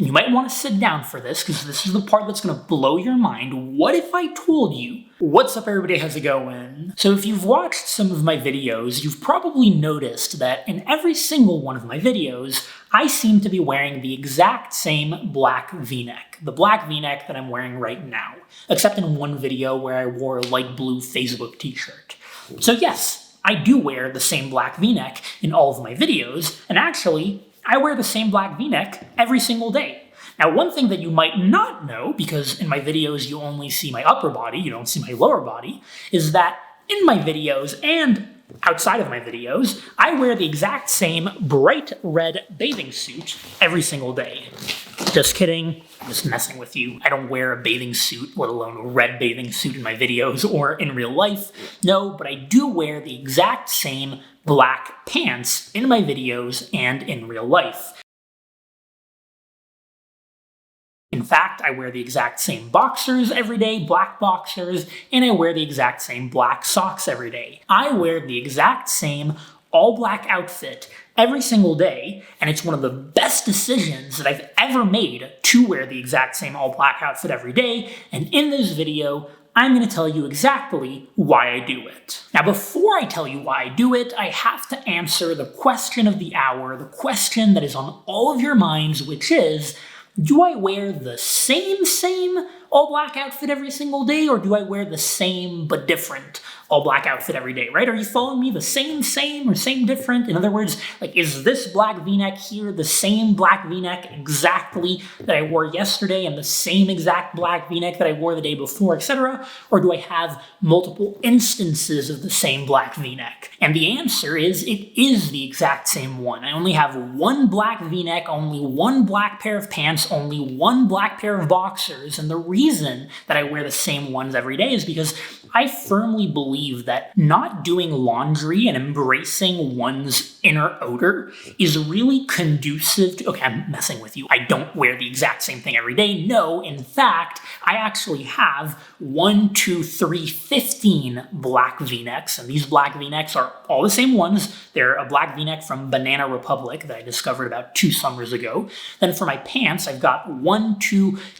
And you might want to sit down for this, because this is the part that's going to blow your mind. What if I told you? What's up, everybody? How's it going? So if you've watched some of my videos, you've probably noticed that in every single one of my videos, I seem to be wearing the exact same black V-neck. The black V-neck that I'm wearing right now. Except in one video where I wore a light blue Facebook t-shirt. So yes, I do wear the same black V-neck in all of my videos, and actually, I wear the same black V-neck every single day. Now, one thing that you might not know, because in my videos you only see my upper body, you don't see my lower body, is that in my videos and outside of my videos, I wear the exact same bright red bathing suit every single day. Just kidding, I'm just messing with you. I don't wear a bathing suit, let alone a red bathing suit in my videos or in real life. No, but I do wear the exact same black pants in my videos and in real life. In fact, I wear the exact same boxers every day, black boxers, and I wear the exact same black socks every day. I wear the exact same all-black outfit every single day, and it's one of the best decisions that I've ever made to wear the exact same all-black outfit every day, and in this video, I'm going to tell you exactly why I do it. Now, before I tell you why I do it, I have to answer the question of the hour, the question that is on all of your minds, which is, do I wear the same all-black outfit every single day, or do I wear the same but different all-black outfit every day, right? Are you following me? The same or same different? In other words, like, is this black V-neck here the same black V-neck exactly that I wore yesterday and the same exact black V-neck that I wore the day before, etc.? Or do I have multiple instances of the same black V-neck? And the answer is, it is the exact same one. I only have one black V-neck, only one black pair of pants, only one black pair of boxers, and the reason that I wear the same ones every day is because I firmly believe that not doing laundry and embracing one's inner odor is really conducive to— okay, I'm messing with you. I don't wear the exact same thing every day. No, in fact, I actually have 15 black V-necks, and these black V-necks are all the same ones. They're a black V-neck from Banana Republic that I discovered about 2 summers ago. Then for my pants, I've got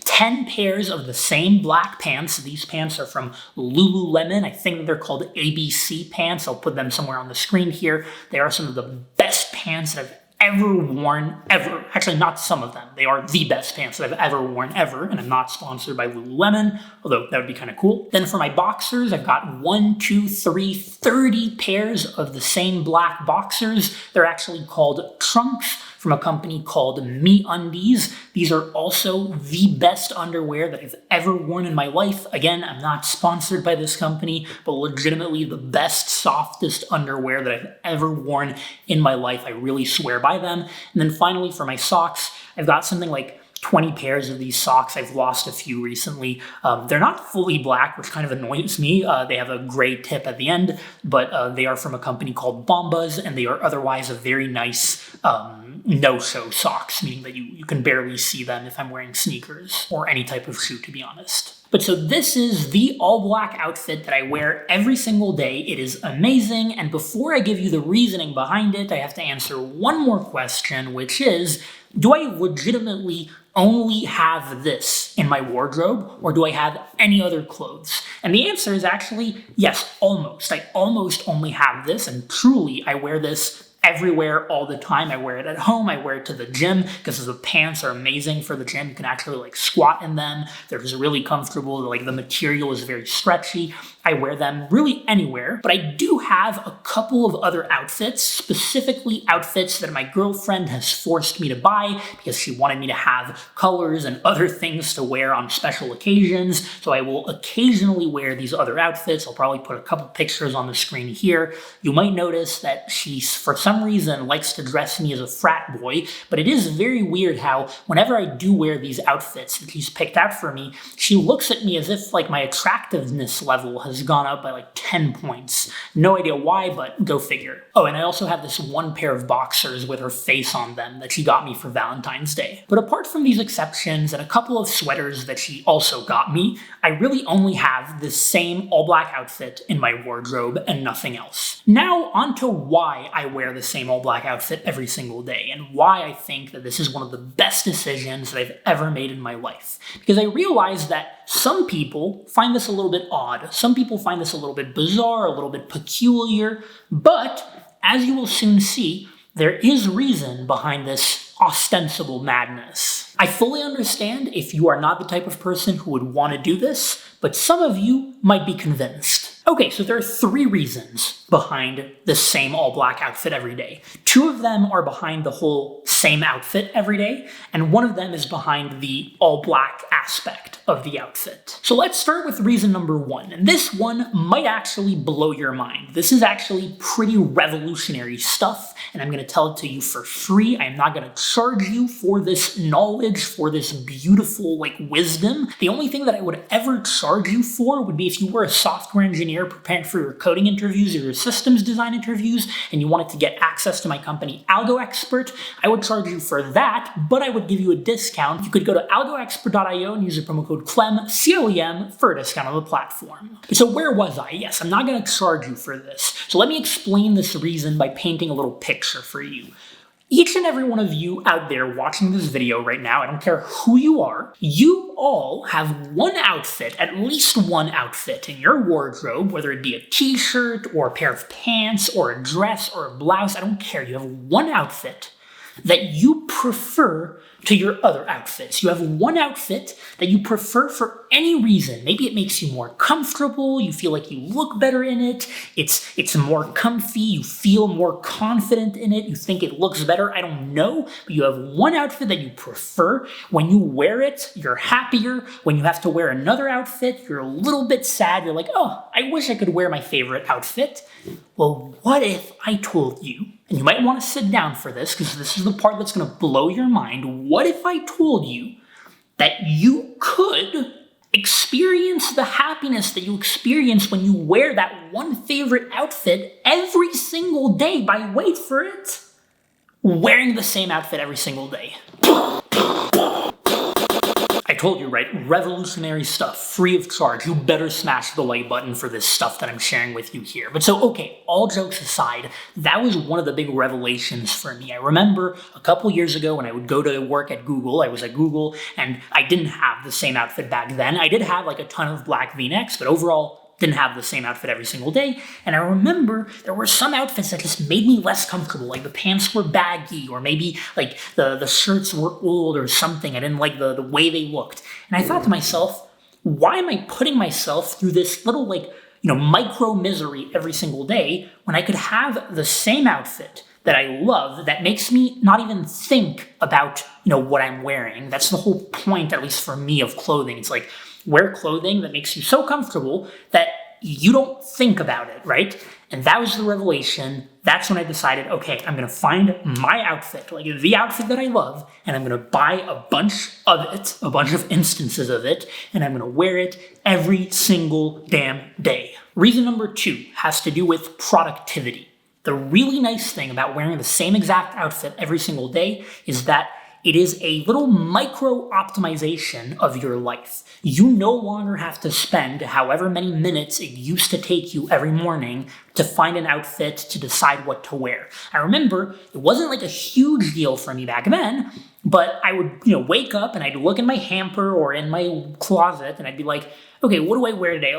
10 pairs of the same black pants. These pants are from Lululemon. I think they're called ABC pants. I'll put them somewhere on the screen here. They are some of the best pants that I've ever worn, ever. Actually, not some of them. They are the best pants that I've ever worn, ever, and I'm not sponsored by Lululemon, although that would be kind of cool. Then for my boxers, I've got 30 pairs of the same black boxers. They're actually called trunks from a company called MeUndies. These are also the best underwear that I've ever worn in my life. Again, I'm not sponsored by this company, but legitimately the best, softest underwear that I've ever worn in my life. I really swear by them. And then finally, for my socks, I've got something like 20 pairs of these socks. I've lost a few recently. They're not fully black, which kind of annoys me. They have a gray tip at the end, but they are from a company called Bombas, and they are otherwise a very nice no-show socks, meaning that you can barely see them if I'm wearing sneakers or any type of shoe, to be honest. But so this is the all-black outfit that I wear every single day. It is amazing, and before I give you the reasoning behind it, I have to answer one more question, which is, do I legitimately only have this in my wardrobe, or do I have any other clothes? And the answer is actually yes, almost. I almost only have this, and truly I wear this everywhere all the time. I wear it at home, I wear it to the gym, because the pants are amazing for the gym. You can actually like squat in them. They're just really comfortable, like the material is very stretchy. I wear them really anywhere, but I do have a couple of other outfits, specifically outfits that my girlfriend has forced me to buy because she wanted me to have colors and other things to wear on special occasions. So I will occasionally wear these other outfits. I'll probably put a couple pictures on the screen here. You might notice that she, for some reason, likes to dress me as a frat boy, but it is very weird how whenever I do wear these outfits that she's picked out for me, she looks at me as if like my attractiveness level has has gone up by like 10 points. No idea why, but go figure. Oh, and I also have this one pair of boxers with her face on them that she got me for Valentine's Day. But apart from these exceptions and a couple of sweaters that she also got me, I really only have this same all-black outfit in my wardrobe and nothing else. Now, onto why I wear the same all-black outfit every single day, and why I think that this is one of the best decisions that I've ever made in my life. Because I realize that some people find this a little bit odd, some people find this a little bit bizarre, a little bit peculiar, but as you will soon see, there is reason behind this ostensible madness. I fully understand if you are not the type of person who would want to do this, but some of you might be convinced. Okay, so there are 3 reasons behind the same all-black outfit every day. 2 of them are behind the whole same outfit every day, and 1 of them is behind the all-black aspect of the outfit. So let's start with reason number 1, and this one might actually blow your mind. This is actually pretty revolutionary stuff, and I'm going to tell it to you for free. I'm not going to charge you for this knowledge, for this beautiful, wisdom. The only thing that I would ever charge you for would be if you were a software engineer preparing for your coding interviews or your systems design interviews, and you wanted to get access to my company AlgoExpert. I would charge you for that, but I would give you a discount. You could go to algoexpert.io and use the promo code CLEM, C-L-E-M, for a discount on the platform. So where was I? Yes, I'm not going to charge you for this. So let me explain this reason by painting a little picture for you. Each and every one of you out there watching this video right now, I don't care who you are, you all have one outfit, at least one outfit in your wardrobe, whether it be a t-shirt or a pair of pants or a dress or a blouse, I don't care. You have one outfit that you prefer to your other outfits. You have one outfit that you prefer for any reason. Maybe it makes you more comfortable, you feel like you look better in it, it's more comfy, you feel more confident in it, you think it looks better, I don't know, but you have one outfit that you prefer. When you wear it, you're happier. When you have to wear another outfit, you're a little bit sad. You're like, oh, I wish I could wear my favorite outfit. Well, what if I told you, and you might want to sit down for this because this is the part that's going to blow your mind, what if I told you that you could experience the happiness that you experience when you wear that one favorite outfit every single day by, wait for it, wearing the same outfit every single day? I told you, right? Revolutionary stuff, free of charge. You better smash the like button for this stuff that I'm sharing with you here. But so, okay, all jokes aside, that was one of the big revelations for me. I remember a couple years ago when I would go to work at Google, I was at Google, and I didn't have the same outfit back then. I did have a ton of black V-necks, but overall, didn't have the same outfit every single day, and I remember there were some outfits that just made me less comfortable, like the pants were baggy, or maybe the shirts were old or something. I didn't like the way they looked. And I thought to myself, why am I putting myself through this little micro misery every single day when I could have the same outfit that I love that makes me not even think about what I'm wearing? That's the whole point, at least for me, of clothing. It's like, wear clothing that makes you so comfortable that you don't think about it, right? And that was the revelation. That's when I decided, okay, I'm going to find my outfit, the outfit that I love, and I'm going to buy a bunch of it, a bunch of instances of it, and I'm going to wear it every single damn day. Reason number 2 has to do with productivity. The really nice thing about wearing the same exact outfit every single day is that it is a little micro optimization of your life. You no longer have to spend however many minutes it used to take you every morning to find an outfit, to decide what to wear. I remember it wasn't a huge deal for me back then, but I would wake up and I'd look in my hamper or in my closet and I'd be like, okay, what do I wear today?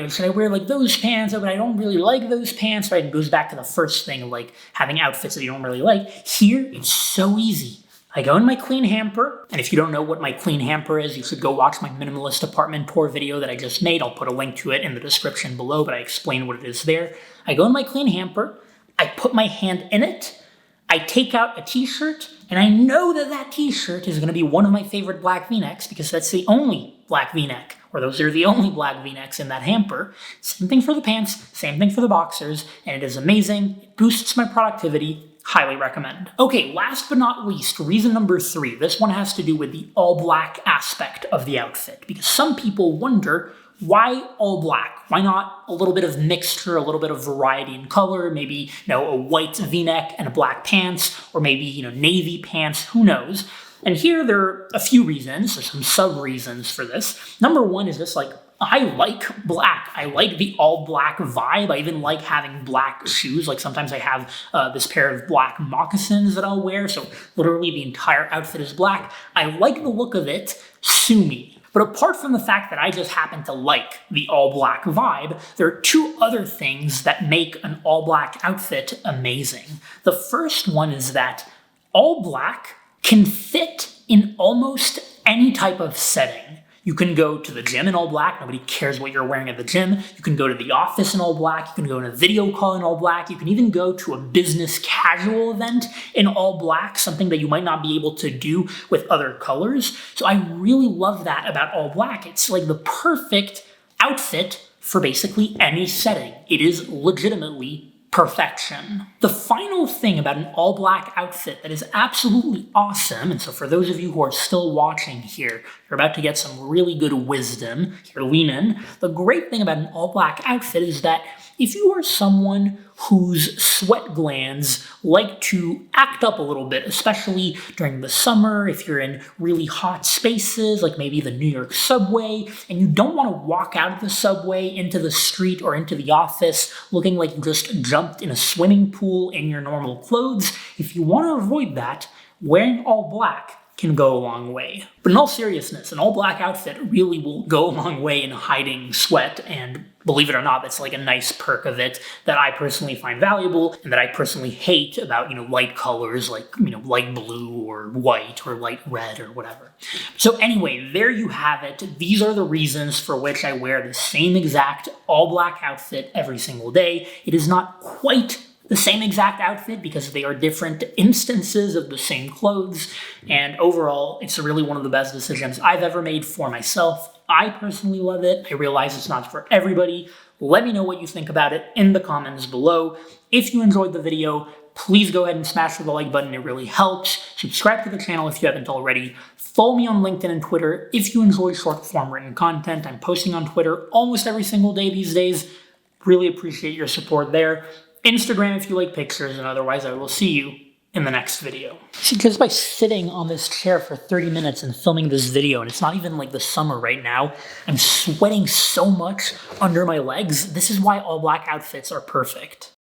Should I wear those pants? Oh, but I don't really like those pants, right? It goes back to the first thing of having outfits that you don't really like. Here, it's so easy. I go in my clean hamper, and if you don't know what my clean hamper is, you should go watch my minimalist apartment tour video that I just made. I'll put a link to it in the description below, but I explain what it is there. I go in my clean hamper, I put my hand in it, I take out a t-shirt, and I know that t-shirt is going to be one of my favorite black V-necks because that's the only black V-neck, or those are the only black V-necks in that hamper. Same thing for the pants, same thing for the boxers, and it is amazing. It boosts my productivity. Highly recommend. Okay, last but not least, reason number 3. This one has to do with the all-black aspect of the outfit, because some people wonder, why all black? Why not a little bit of mixture, a little bit of variety in color, maybe, a white V-neck and a black pants, or maybe, navy pants, who knows? And here there are a few reasons, or some sub-reasons for this. Number one is just I like black. I like the all black vibe. I even like having black shoes. Sometimes I have this pair of black moccasins that I'll wear, so literally the entire outfit is black. I like the look of it. Sue me. But apart from the fact that I just happen to like the all black vibe, there are two other things that make an all black outfit amazing. The first one is that all black can fit in almost any type of setting. You can go to the gym in all black. Nobody cares what you're wearing at the gym. You can go to the office in all black. You can go on a video call in all black. You can even go to a business casual event in all black, something that you might not be able to do with other colors. So I really love that about all black. It's the perfect outfit for basically any setting. It is legitimately perfection. The final thing about an all black outfit that is absolutely awesome, and so for those of you who are still watching here, you're about to get some really good wisdom. Here, lean in. The great thing about an all black outfit is that if you are someone whose sweat glands like to act up a little bit, especially during the summer, if you're in really hot spaces, like maybe the New York subway, and you don't want to walk out of the subway into the street or into the office looking like you just jumped in a swimming pool in your normal clothes, if you want to avoid that, wearing all black can go a long way. But in all seriousness, an all black outfit really will go a long way in hiding sweat, and believe it or not, that's a nice perk of it that I personally find valuable and that I personally hate about, light colors light blue or white or light red or whatever. So anyway, there you have it. These are the reasons for which I wear the same exact all black outfit every single day. It is not quite the same exact outfit because they are different instances of the same clothes, and overall, it's really one of the best decisions I've ever made for myself. I personally love it. I realize it's not for everybody. Let me know what you think about it in the comments below. If you enjoyed the video, please go ahead and smash the like button. It really helps. Subscribe to the channel if you haven't already. Follow me on LinkedIn and Twitter if you enjoy short-form written content. I'm posting on Twitter almost every single day these days. Really appreciate your support there. Instagram if you like pictures, and otherwise I will see you in the next video. See, just by sitting on this chair for 30 minutes and filming this video, and it's not even the summer right now, I'm sweating so much under my legs. This is why all black outfits are perfect.